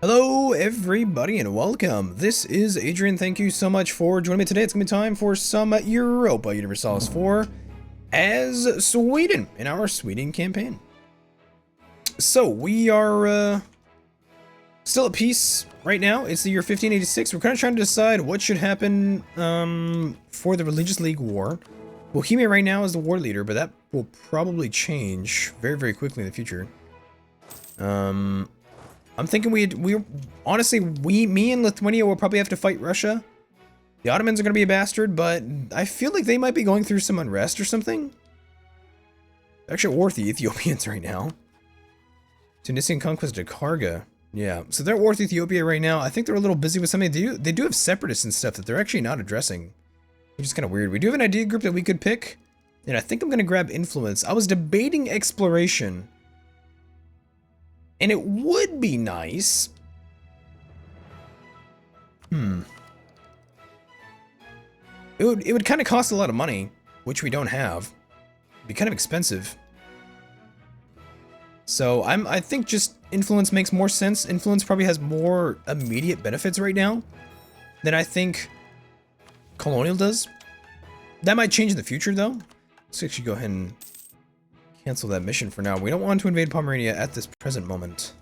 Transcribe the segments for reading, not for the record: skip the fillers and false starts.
Hello everybody and welcome. This is Adrian. Thank you so much for joining me today. It's gonna be time for some Europa Universalis IV as Sweden in our Sweden campaign. So we are still at peace right now. It's the year 1586. We're kind of trying to decide what should happen for the Religious League War. Bohemia right now is the war leader, but that will probably change very, very quickly in the future. I'm thinking me and Lithuania will probably have to fight Russia. The Ottomans are going to be a bastard, but I feel like they might be going through some unrest or something. They're actually at war with the Ethiopians right now. Tunisian conquest of Karga. Yeah, so they're at war with Ethiopia right now. I think they're a little busy with something. They do have separatists and stuff that they're actually not addressing, which is kind of weird. We do have an idea group that we could pick, and I think I'm going to grab influence. I was debating exploration. And it would be nice. It would kind of cost a lot of money, which we don't have. It'd be kind of expensive. So I think just influence makes more sense. Influence probably has more immediate benefits right now than I think colonial does. That might change in the future though. Let's actually go ahead and cancel that mission for now. We don't want to invade Pomerania at this present moment.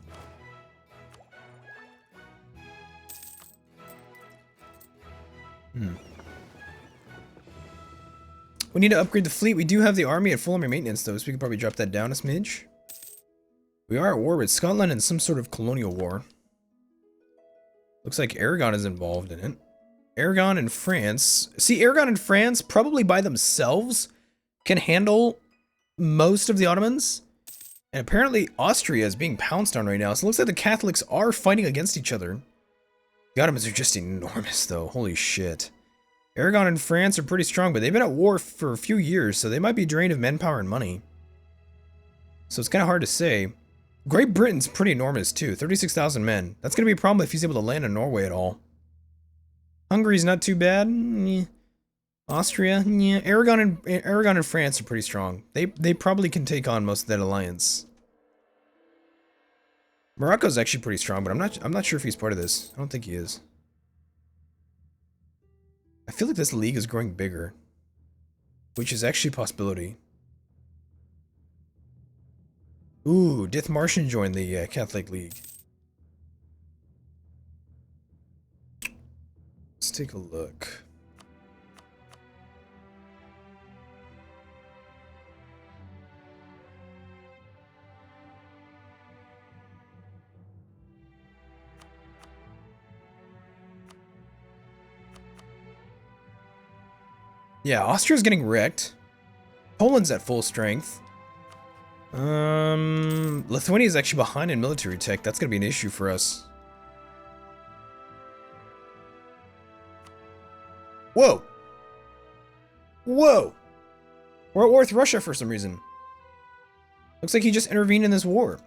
We need to upgrade the fleet. We do have the army at full army maintenance though, so we could probably drop that down a smidge. We are at war with Scotland and some sort of colonial war. Looks like Aragon is involved in it. Aragon and France. See, Aragon and France probably by themselves can handle most of the Ottomans, and apparently Austria is being pounced on right now, so it looks like the Catholics are fighting against each other. The Ottomans are just enormous though, holy shit. Aragon and France are pretty strong, but they've been at war for a few years, so they might be drained of manpower and money. So it's kind of hard to say. Great Britain's pretty enormous too, 36,000 men. That's going to be a problem if he's able to land in Norway at all. Hungary's not too bad. Austria, yeah. Aragon and France are pretty strong. They probably can take on most of that alliance. Morocco's actually pretty strong, but I'm not sure if he's part of this. I don't think he is. I feel like this league is growing bigger, which is actually a possibility. Ooh, Dithmarschen joined the Catholic League. Let's take a look. Yeah, Austria's getting wrecked. Poland's at full strength. Lithuania is actually behind in military tech. That's gonna be an issue for us. Whoa! Whoa! We're at war with Russia for some reason. Looks like he just intervened in this war.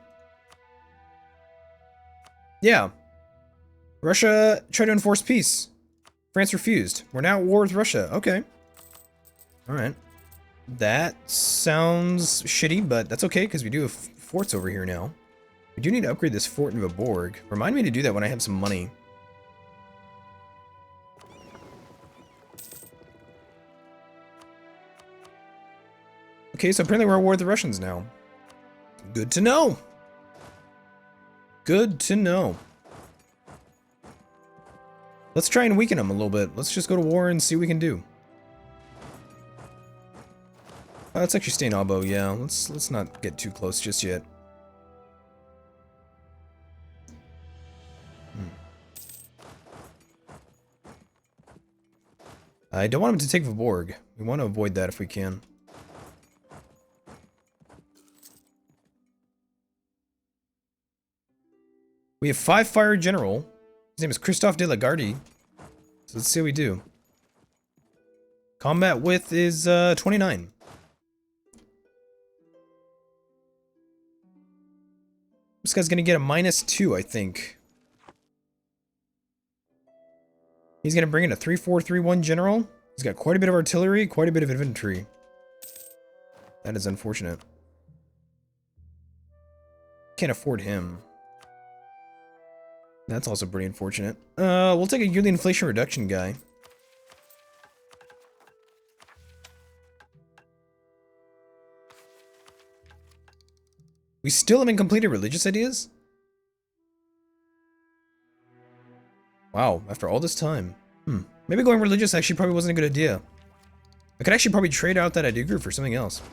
Yeah. Russia tried to enforce peace. France refused. We're now at war with Russia. Okay. Alright. That sounds shitty, but that's okay, because we do have forts over here now. We do need to upgrade this fort into a Borg. Remind me to do that when I have some money. Okay, so apparently we're at war with the Russians now. Good to know. Good to know. Let's try and weaken them a little bit. Let's just go to war and see what we can do. Let's actually stay in Abo, yeah. Let's not get too close just yet. I don't want him to take Viborg. We want to avoid that if we can. We have 5 fire general. His name is Christophe de la Garde. So let's see what we do. Combat width is 29. This guy's gonna get a -2, I think. He's gonna bring in a 3-4-3-1 general. He's got quite a bit of artillery, quite a bit of infantry. That is unfortunate. Can't afford him. That's also pretty unfortunate. We'll take a yearly inflation reduction guy. We still haven't completed religious ideas? Wow, after all this time. Maybe going religious actually probably wasn't a good idea. I could actually probably trade out that idea group for something else.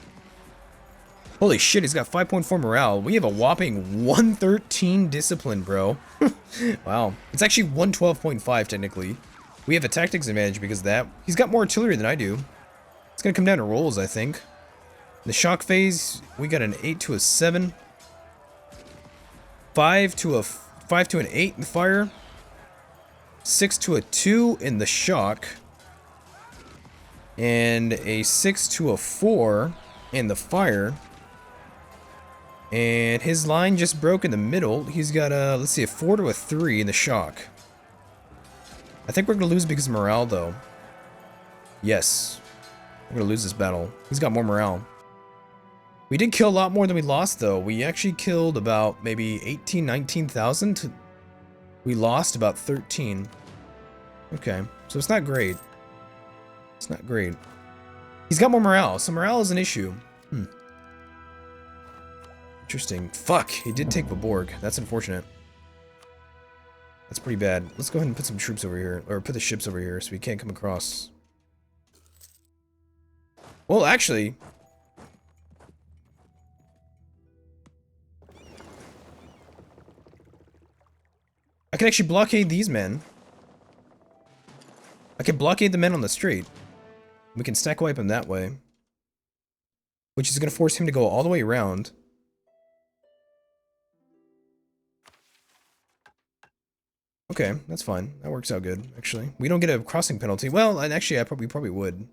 Holy shit, he's got 5.4 morale. We have a whopping 113 discipline, bro. Wow. It's actually 112.5 technically. We have a tactics advantage because of that. He's got more artillery than I do. It's gonna come down to rolls, I think. In the shock phase, we got an 8 to a 7. 5 to an 8 in the fire. 6 to a 2 in the shock. And a 6 to a 4 in the fire. And his line just broke in the middle. He's got a, let's see, a 4 to a 3 in the shock. I think we're going to lose because of morale, though. Yes. We're going to lose this battle. He's got more morale. We did kill a lot more than we lost, though. We actually killed about maybe 18, 19,000. We lost about 13. Okay, so it's not great. It's not great. He's got more morale, so morale is an issue. Interesting. Fuck, he did take Viborg. That's unfortunate. That's pretty bad. Let's go ahead and put some troops over here, or put the ships over here so we can't come across. Well, actually... I can actually blockade these men. I can blockade the men on the street. We can stack wipe him that way. Which is going to force him to go all the way around. Okay, that's fine. That works out good, actually. We don't get a crossing penalty. Well, and actually, we probably would.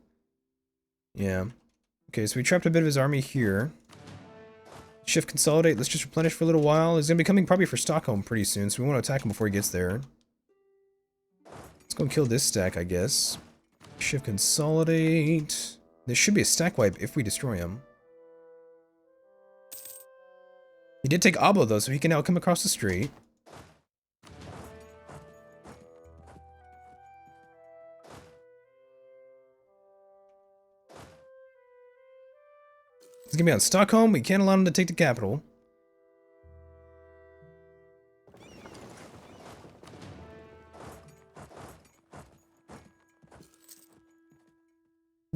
Yeah. Okay, so we trapped a bit of his army here. Shift consolidate. Let's just replenish for a little while. He's going to be coming probably for Stockholm pretty soon, so we want to attack him before he gets there. Let's go and kill this stack, I guess. Shift consolidate. There should be a stack wipe if we destroy him. He did take Abo, though, so he can now come across the street. He's gonna be on Stockholm. We can't allow him to take the capital.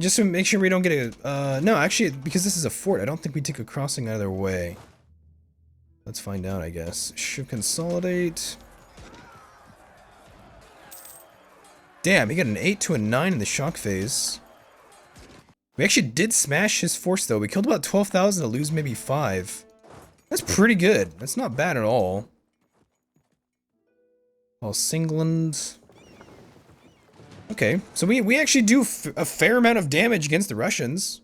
Just to make sure we don't get a... no, actually, because this is a fort, I don't think we take a crossing either way. Let's find out, I guess. Should consolidate. Damn, he got an 8 to a 9 in the shock phase. We actually did smash his force, though. We killed about 12,000 to lose maybe 5. That's pretty good. That's not bad at all. Singland. Okay, so we actually do a fair amount of damage against the Russians.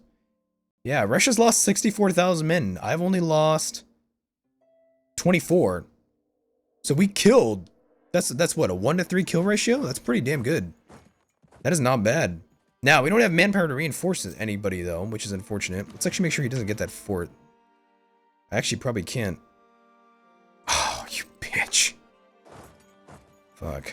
Yeah, Russia's lost 64,000 men. I've only lost 24. So we killed. That's what, a 1 to 3 kill ratio? That's pretty damn good. That is not bad. Now, we don't have manpower to reinforce anybody, though, which is unfortunate. Let's actually make sure he doesn't get that fort. I actually probably can't. Oh, you bitch. Fuck.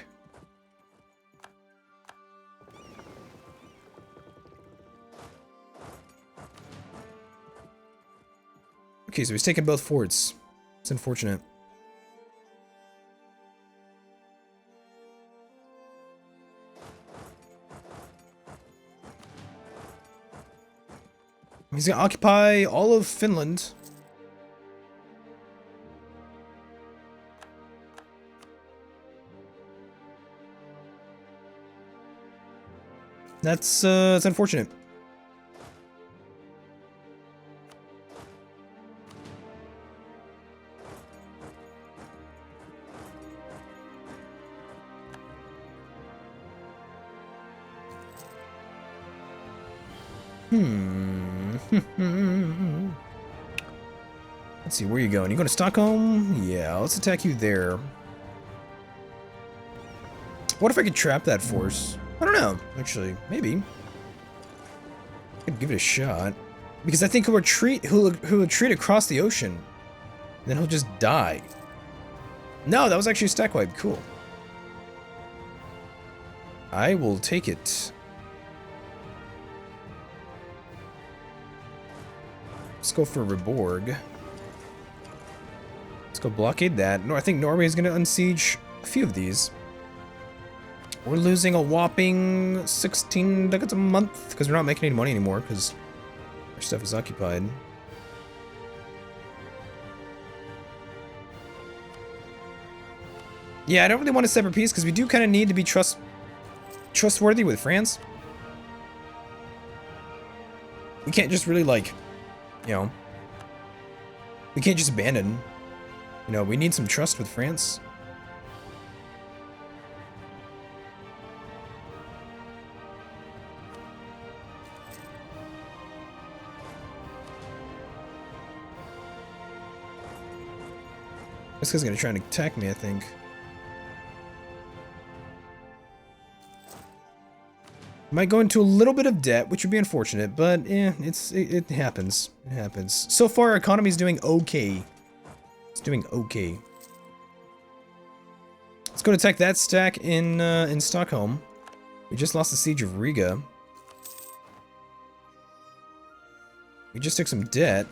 Okay, so he's taking both forts. It's unfortunate. He's gonna occupy all of Finland. That's unfortunate. Let's see, where are you going? You going to Stockholm? Yeah, let's attack you there. What if I could trap that force? I don't know, actually. Maybe. I could give it a shot. Because I think he'll retreat across the ocean. Then he'll just die. No, that was actually a stack wipe. Cool. I will take it. Let's go for Reborg. Let's go blockade that. No, I think Norway is going to unsiege a few of these. We're losing a whopping 16 ducats a month because we're not making any money anymore because our stuff is occupied. Yeah, I don't really want a separate peace because we do kind of need to be trustworthy with France. We can't just really, like, you know, we can't just abandon. You know, we need some trust with France. This guy's gonna try and attack me, I think. Might go into a little bit of debt, which would be unfortunate, but it happens. It happens. So far, our economy's doing okay. It's doing okay. Let's go to attack that stack in Stockholm. We just lost the siege of Riga. We just took some debt.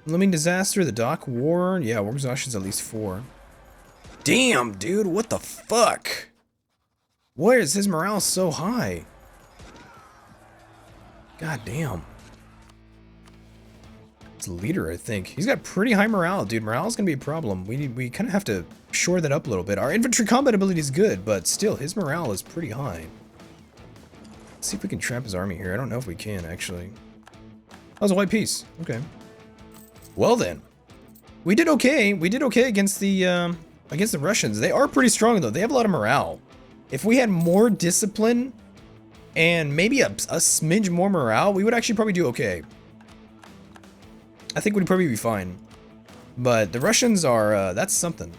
Let me disaster, the dock war. Yeah, war exhaustion's at least 4. Damn, dude, what the fuck? Why is his morale so high? God damn. It's a leader, I think. He's got pretty high morale, dude. Morale's gonna be a problem. We kind of have to shore that up a little bit. Our infantry combat ability is good, but still, his morale is pretty high. Let's see if we can trap his army here. I don't know if we can, actually. That was a white piece. Okay. Well then, we did okay. We did okay against the Russians. They are pretty strong though. They have a lot of morale. If we had more discipline and maybe a smidge more morale, we would actually probably do okay. I think we'd probably be fine. But the Russians are that's something.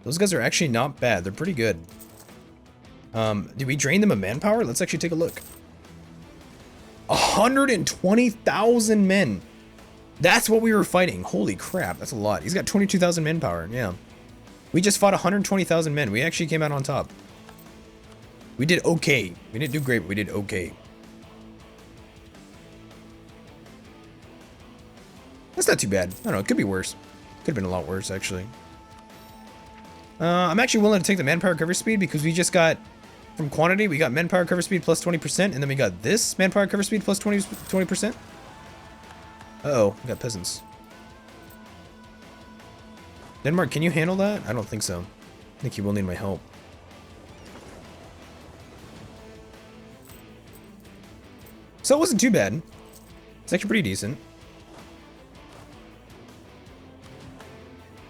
Those guys are actually not bad. They're pretty good. Did we drain them of manpower? Let's actually take a look. 120,000 men. That's what we were fighting. Holy crap, that's a lot. He's got 22,000 manpower, yeah. We just fought 120,000 men. We actually came out on top. We did okay. We didn't do great, but we did okay. That's not too bad. I don't know, it could be worse. Could have been a lot worse, actually. I'm actually willing to take the manpower cover speed because we just got, from quantity, we got manpower cover speed plus 20%, and then we got this manpower cover speed plus 20%. Uh-oh, we got peasants. Denmark, can you handle that? I don't think so. I think you will need my help. So it wasn't too bad. It's actually pretty decent.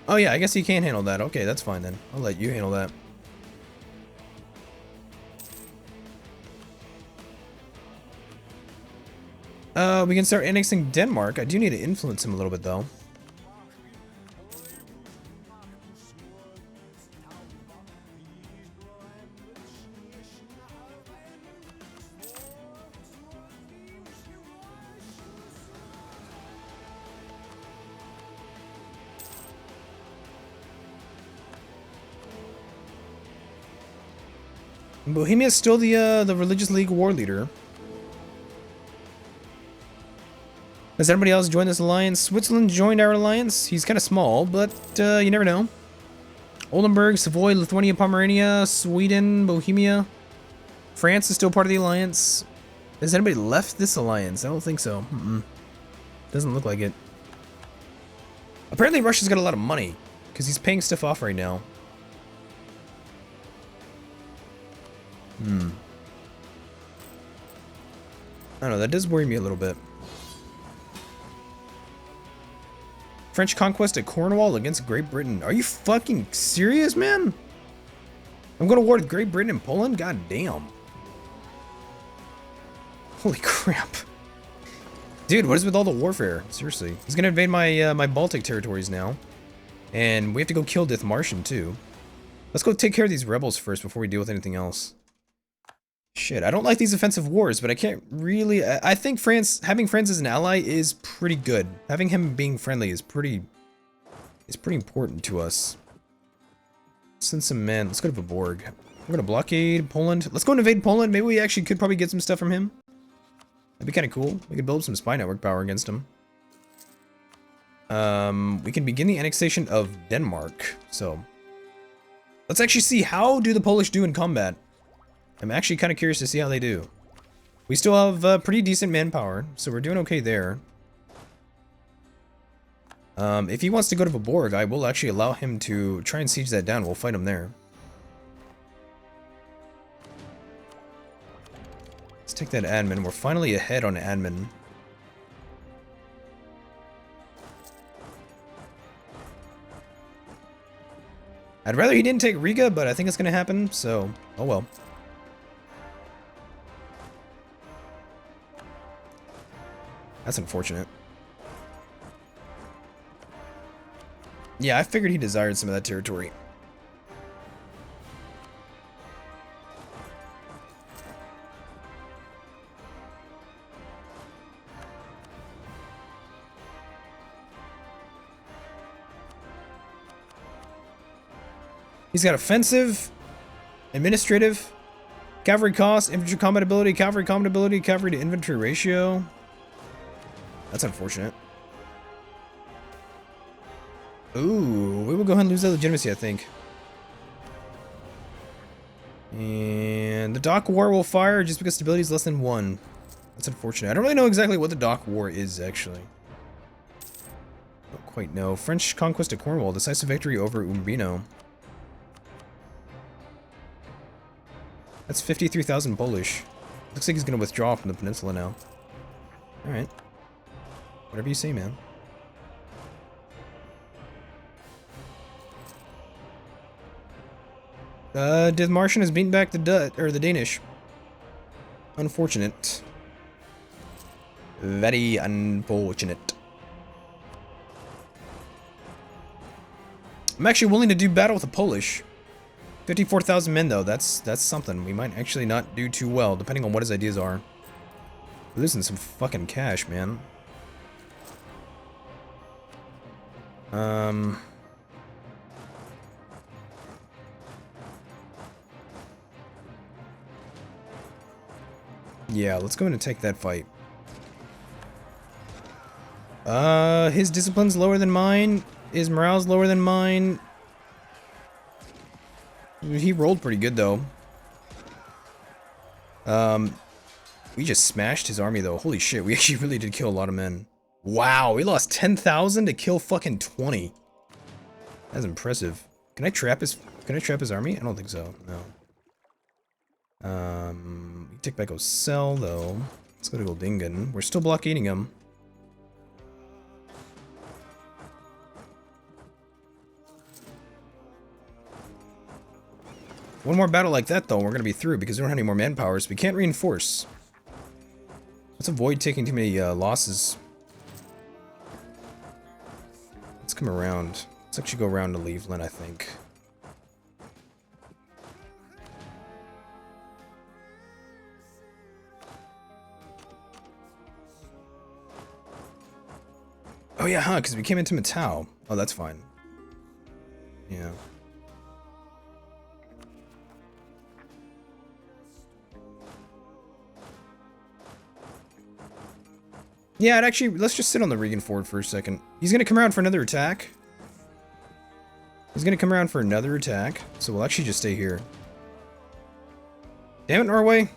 Oh yeah, I guess you can handle that. Okay, that's fine then. I'll let you handle that. We can start annexing Denmark. I do need to influence him a little bit, though. Bohemia is still the Religious League war leader. Has anybody else joined this alliance? Switzerland joined our alliance. He's kind of small, but you never know. Oldenburg, Savoy, Lithuania, Pomerania, Sweden, Bohemia. France is still part of the alliance. Has anybody left this alliance? I don't think so. Doesn't look like it. Apparently Russia's got a lot of money because he's paying stuff off right now. I don't know, that does worry me a little bit. French conquest at Cornwall against Great Britain. Are you fucking serious, man? I'm going to war with Great Britain and Poland? God damn. Holy crap. Dude, what is with all the warfare? Seriously. He's going to invade my my Baltic territories now. And we have to go kill Dithmarschen too. Let's go take care of these rebels first before we deal with anything else. Shit, I don't like these offensive wars, but I can't really... I think having France as an ally is pretty good. Having him being friendly is pretty is pretty important to us. Send some men. Let's go to Viborg. We're gonna blockade Poland. Let's go and invade Poland. Maybe we actually could probably get some stuff from him. That'd be kind of cool. We could build some spy network power against him. We can begin the annexation of Denmark. So, let's actually see how do the Polish do in combat. I'm actually kind of curious to see how they do. We still have pretty decent manpower, so we're doing okay there. If he wants to go to Viborg, I will actually allow him to try and siege that down. We'll fight him there. Let's take that admin. We're finally ahead on admin. I'd rather he didn't take Riga, but I think it's going to happen, so oh well. That's unfortunate. Yeah, I figured he desired some of that territory. He's got offensive, administrative, cavalry cost, infantry combat ability, cavalry to infantry ratio. That's unfortunate. Ooh, we will go ahead and lose that legitimacy, I think. And the dock war will fire just because stability is less than 1. That's unfortunate. I don't really know exactly what the dock war is, actually. Don't quite know. French conquest of Cornwall, decisive victory over Umbino. That's 53,000 Polish. Looks like he's going to withdraw from the peninsula now. Alright. Whatever you say, man. Dithmarschen has beaten back the Danish. Unfortunate. Very unfortunate. I'm actually willing to do battle with the Polish. 54,000 men though, that's something. We might actually not do too well, depending on what his ideas are. We're losing some fucking cash, man. Yeah, let's go in and take that fight. His discipline's lower than mine. His morale's lower than mine. He rolled pretty good, though. We just smashed his army, though. Holy shit, we actually really did kill a lot of men. Wow, we lost 10,000 to kill fucking 20. That's impressive. Can I trap his army? I don't think so, no. We take back Ocel, though. Let's go to Goldingen. We're still blockading him. One more battle like that, though, and we're going to be through because we don't have any more manpower, so we can't reinforce. Let's avoid taking too many losses. Let's come around. Let's actually go around to Lieveland, I think. Oh yeah, huh, because we came into Matau. Oh, that's fine. Yeah. Yeah, it actually, let's just sit on the Regan Ford for a second. He's going to come around for another attack. He's going to come around for another attack, so we'll actually just stay here. Damn it, Norway.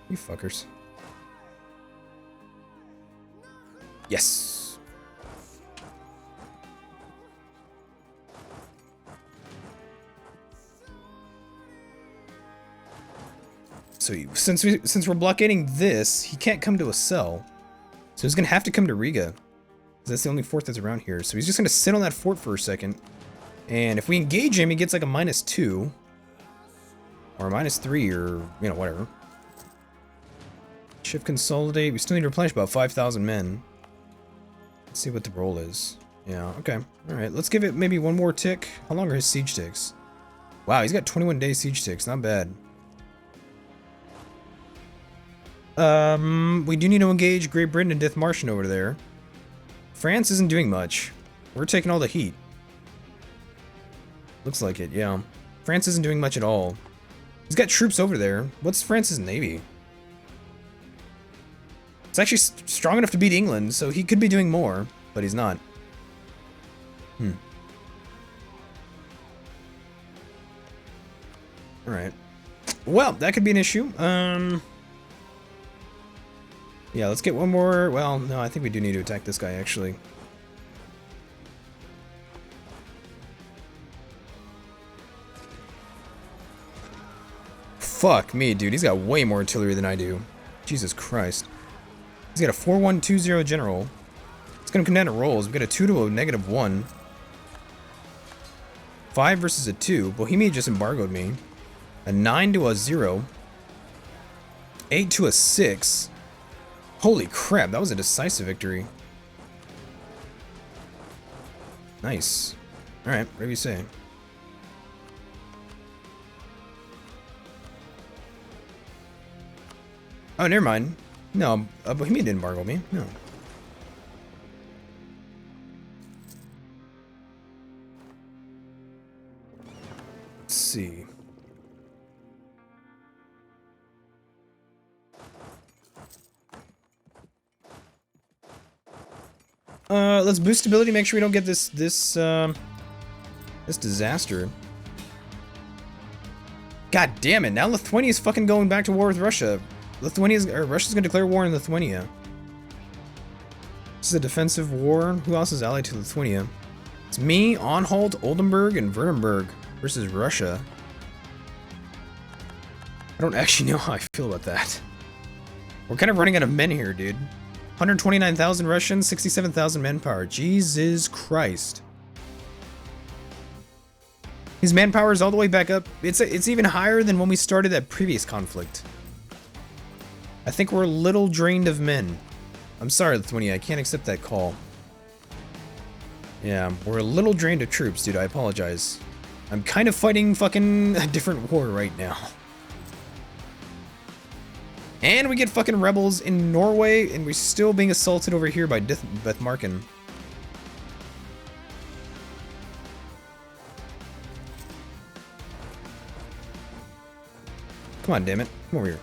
You fuckers. Yes. So since we're blockading this, he can't come to a cell. So he's gonna have to come to Riga. That's the only fort that's around here. So he's just gonna sit on that fort for a second. And if we engage him, he gets like a -2. Or a -3 or, you know, whatever. Shift consolidate. We still need to replenish about 5,000 men. Let's see what the roll is. Yeah, okay. Alright, let's give it maybe one more tick. How long are his siege ticks? Wow, he's got 21 day siege ticks. Not bad. We do need to engage Great Britain and Dithmarschen over there. France isn't doing much. We're taking all the heat. Looks like it, yeah. France isn't doing much at all. He's got troops over there. What's France's navy? It's actually strong enough to beat England, so he could be doing more, but he's not. Alright. Well, that could be an issue. Yeah, let's get one more. Well, no, I think we do need to attack this guy, actually. Fuck me, dude. He's got way more artillery than I do. Jesus Christ. He's got a 4-1-2-0 general. It's gonna come down to rolls. We've got a 2 to a -1. 5 versus a 2. Bohemia just embargoed me. A 9 to a 0. 8 to a 6. Holy crap, that was a decisive victory. Nice. Alright, whatever you say. Oh, never mind. No, Bohemia didn't embargo me. No. Let's see. Let's boost stability, make sure we don't get this disaster. God damn it, now Lithuania's fucking going back to war with Russia. Russia's gonna declare war in Lithuania. This is a defensive war. Who else is allied to Lithuania? It's me, Anhalt, Oldenburg, and Württemberg versus Russia. I don't actually know how I feel about that. We're kind of running out of men here, dude. 129,000 Russians, 67,000 manpower. Jesus Christ. His manpower is all the way back up. It's even higher than when we started that previous conflict. I think we're a little drained of men. I'm sorry, Lithuania, I can't accept that call. Yeah, we're a little drained of troops, dude. I apologize. I'm kind of fighting fucking a different war right now. And we get fucking rebels in Norway, and we're still being assaulted over here by Bethmarken. Come on, damn it. Come over here.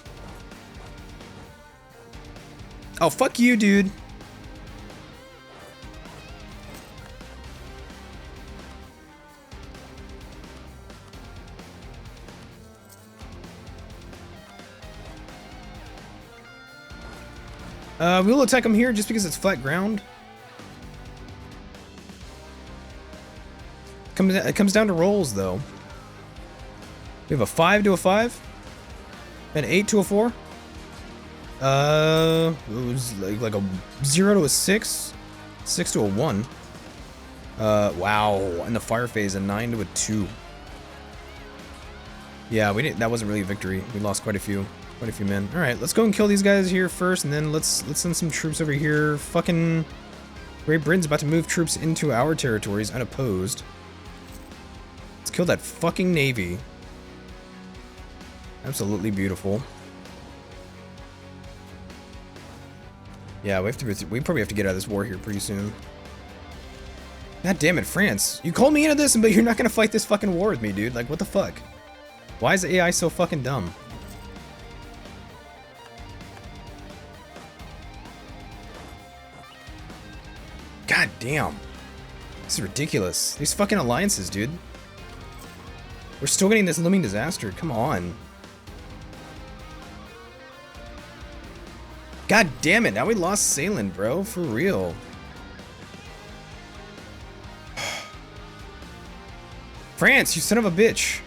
Oh, fuck you, dude. We'll attack him here just because it's flat ground. It comes down to rolls, though. We have a 5 to a 5. An 8 to a 4. It was like a 0 to a 6. 6 to a 1. Wow. In the fire phase, a 9 to a 2. Yeah, that wasn't really a victory. We lost quite a few men. Alright, let's go and kill these guys here first, and then let's send some troops over here. Fucking Great Britain's about to move troops into our territories unopposed. Let's kill that fucking navy. Absolutely beautiful. Yeah, we probably have to get out of this war here pretty soon. God damn it, France. You called me into this, but you're not gonna fight this fucking war with me, dude. Like, what the fuck? Why is the AI so fucking dumb? God damn. This is ridiculous. These fucking alliances, dude. We're still getting this looming disaster. Come on. God damn it. Now we lost Sailing, bro. For real. France, you son of a bitch.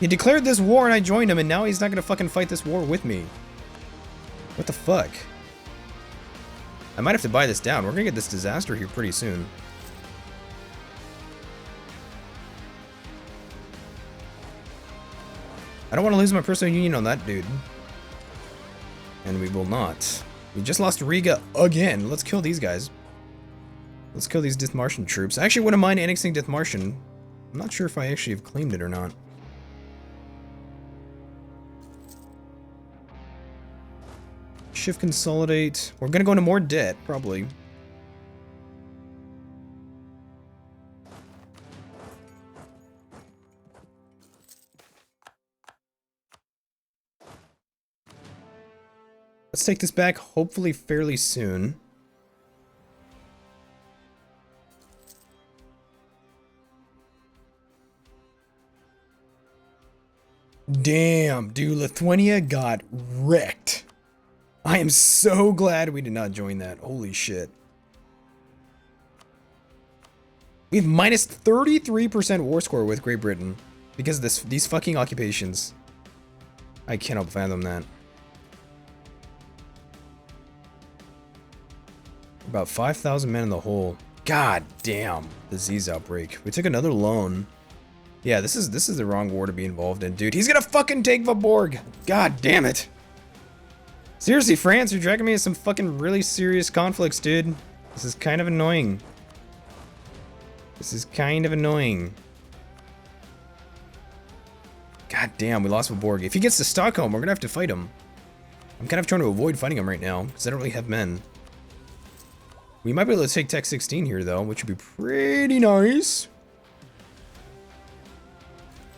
He declared this war and I joined him, and now he's not gonna fucking fight this war with me. What the fuck? I might have to buy this down. We're gonna get this disaster here pretty soon. I don't want to lose my personal union on that dude. And we will not. We just lost Riga again. Let's kill these guys. Let's kill these Dithmarschen troops. I actually wouldn't mind annexing Dithmarschen. I'm not sure if I actually have claimed it or not. Shift consolidate. We're gonna go into more debt, probably. Let's take this back, hopefully fairly soon. Damn, dude, Lithuania got wrecked. I am so glad we did not join that. Holy shit. We have minus 33% war score with Great Britain because of these fucking occupations. I cannot fathom that. About 5,000 men in the hole. God damn. Disease outbreak. We took another loan. Yeah, this is the wrong war to be involved in, dude. He's gonna fucking take Viborg. God damn it. Seriously, France, you're dragging me into some fucking really serious conflicts, dude. This is kind of annoying. This is kind of annoying. God damn, we lost Viborg. If he gets to Stockholm, we're gonna have to fight him. I'm kind of trying to avoid fighting him right now, because I don't really have men. We might be able to take Tech 16 here, though, which would be pretty nice.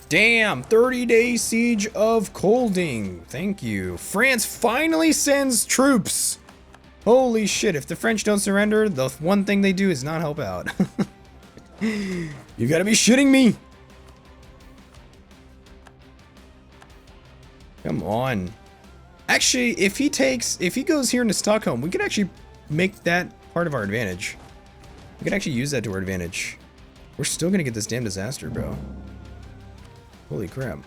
Damn, 30-day siege of Kolding. Thank you. France finally sends troops. Holy shit, if the French don't surrender, the one thing they do is not help out. You gotta be shitting me. Come on. Actually, if he goes here into Stockholm, we could actually make that part of our advantage. We could actually use that to our advantage. We're still gonna get this damn disaster, bro. Holy crap.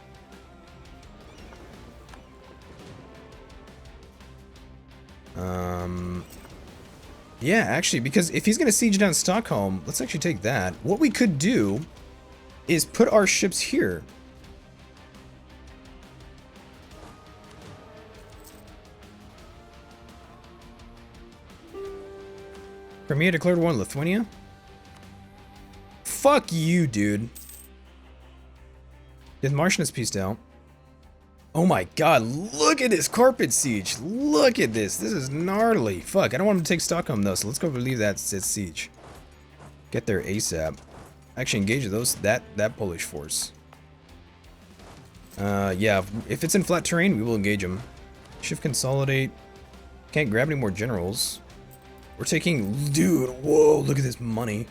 Yeah, actually, because if he's gonna siege down Stockholm, let's actually take that. What we could do is put our ships here. Crimea declared war on Lithuania? Fuck you, dude. The Martian is pieced out. Oh my god, look at this carpet siege. Look at this. This is gnarly. Fuck, I don't want him to take Stockholm though, so let's go relieve that siege. Get there ASAP. Actually engage that Polish force. Yeah, if it's in flat terrain, we will engage him. Shift consolidate. Can't grab any more generals. We're taking, dude, whoa, look at this money.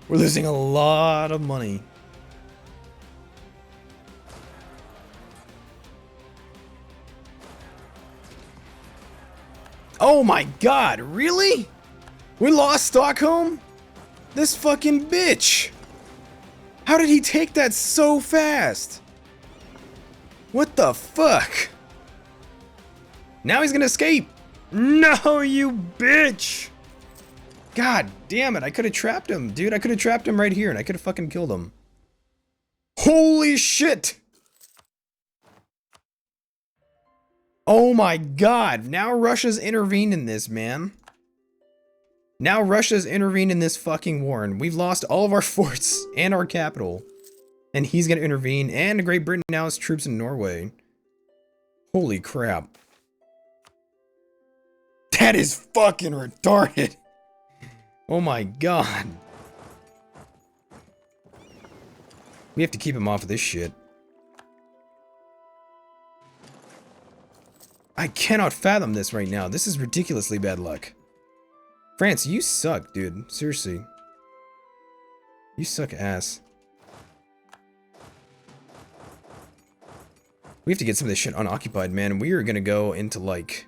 We're losing a lot of money. Oh my god, really? We lost Stockholm? This fucking bitch. How did he take that so fast? What the fuck? Now he's gonna escape. No, you bitch. God damn it, I could have trapped him, dude. I could have trapped him right here and I could have fucking killed him. Holy shit. Oh my god, now Russia's intervened in this, man. Now Russia's intervened in this fucking war, and we've lost all of our forts and our capital. And he's gonna intervene, and Great Britain now has troops in Norway. Holy crap. That is fucking retarded. Oh my god. We have to keep him off of this shit. I cannot fathom this right now. This is ridiculously bad luck. France, you suck, dude. Seriously. You suck ass. We have to get some of this shit unoccupied, man. We are gonna go into, like,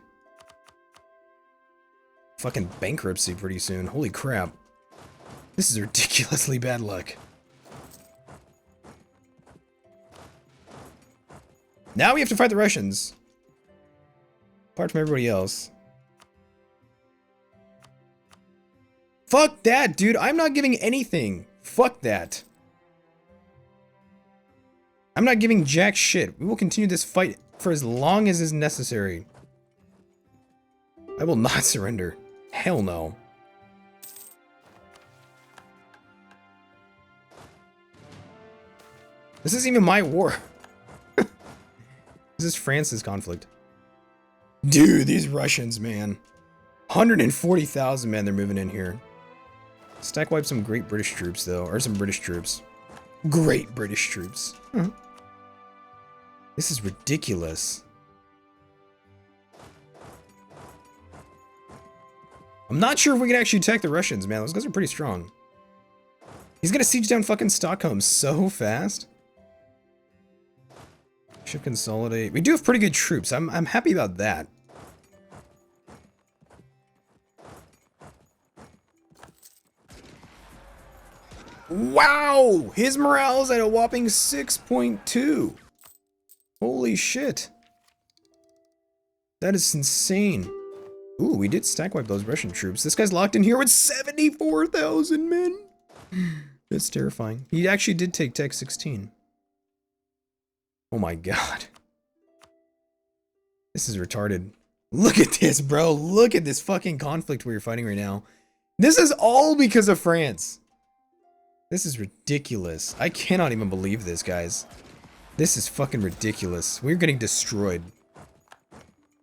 fucking bankruptcy pretty soon. Holy crap. This is ridiculously bad luck. Now we have to fight the Russians. Apart from everybody else. Fuck that, dude. I'm not giving anything. Fuck that. I'm not giving jack shit. We will continue this fight for as long as is necessary. I will not surrender. Hell no. This isn't even my war. This is France's conflict. Dude, these Russians, man. 140,000 men they're moving in here. Stack wipe some great British troops, though. Or some British troops. Great British troops. This is ridiculous. I'm not sure if we can actually attack the Russians, man. Those guys are pretty strong. He's gonna siege down fucking Stockholm so fast. Should consolidate. We do have pretty good troops. I'm happy about that. Wow! His morale is at a whopping 6.2. Holy shit. That is insane. Ooh, we did stack wipe those Russian troops. This guy's locked in here with 74,000 men. That's terrifying. He actually did take Tech 16. Oh my god. This is retarded. Look at this, bro. Look at this fucking conflict we're fighting right now. This is all because of France. This is ridiculous. I cannot even believe this, guys. This is fucking ridiculous. We're getting destroyed.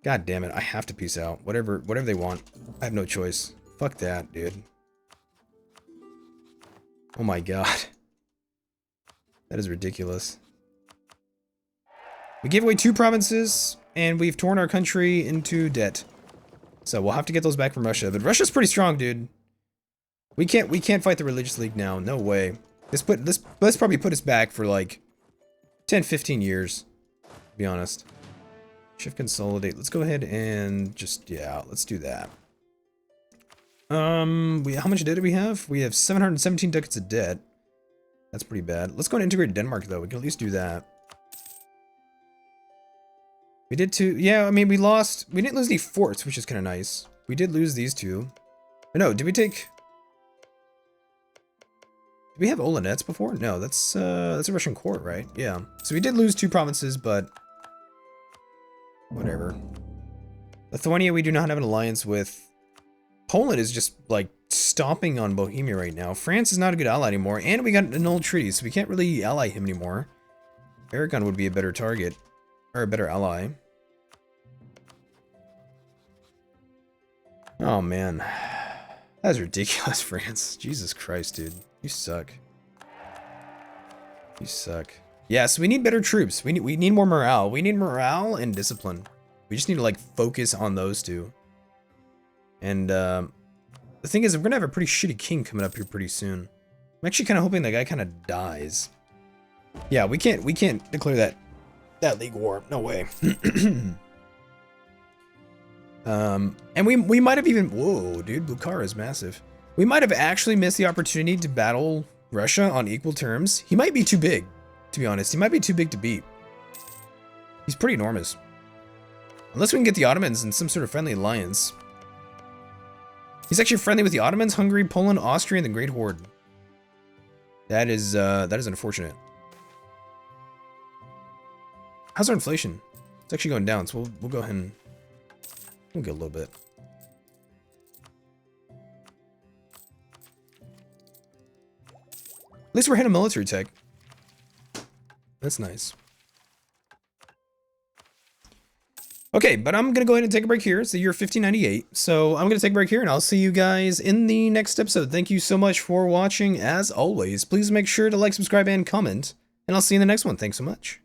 God damn it. I have to peace out. Whatever they want. I have no choice. Fuck that, dude. Oh my god. That is ridiculous. We gave away 2 provinces, and we've torn our country into debt. So we'll have to get those back from Russia. But Russia's pretty strong, dude. We can't fight the Religious League now. No way. Let's probably put us back for like 10, 15 years. To be honest. Shift consolidate. Let's go ahead and just, yeah, let's do that. How much debt do we have? We have 717 ducats of debt. That's pretty bad. Let's go and integrate Denmark though. We can at least do that. We did too. Yeah, I mean, we didn't lose any forts, which is kind of nice. We did lose these 2. No, did we take... Did we have Olenets before? No, that's a Russian court, right? Yeah. So we did lose 2 provinces, but... Whatever. Lithuania, we do not have an alliance with. Poland is just, like, stomping on Bohemia right now. France is not a good ally anymore, and we got an old treaty, so we can't really ally him anymore. Aragon would be a better target. Or a better ally. Oh, man. That's ridiculous, France. Jesus Christ, dude. You suck. You suck. Yeah, so we need better troops. We need more morale. We need morale and discipline. We just need to, like, focus on those 2. And, the thing is, we're gonna have a pretty shitty king coming up here pretty soon. I'm actually kind of hoping that guy kind of dies. Yeah, we can't declare that league war. No way. And we might have even... Whoa, dude, Bukhara is massive. We might have actually missed the opportunity to battle Russia on equal terms. He might be too big, to be honest. He might be too big to beat. He's pretty enormous. Unless we can get the Ottomans in some sort of friendly alliance. He's actually friendly with the Ottomans, Hungary, Poland, Austria, and the Great Horde. That is unfortunate. How's our inflation? It's actually going down, so we'll go ahead and we'll get a little bit. At least we're hitting military tech. That's nice. Okay, but I'm going to go ahead and take a break here. It's the year 1598. So I'm going to take a break here, and I'll see you guys in the next episode. Thank you so much for watching. As always, please make sure to like, subscribe, and comment. And I'll see you in the next one. Thanks so much.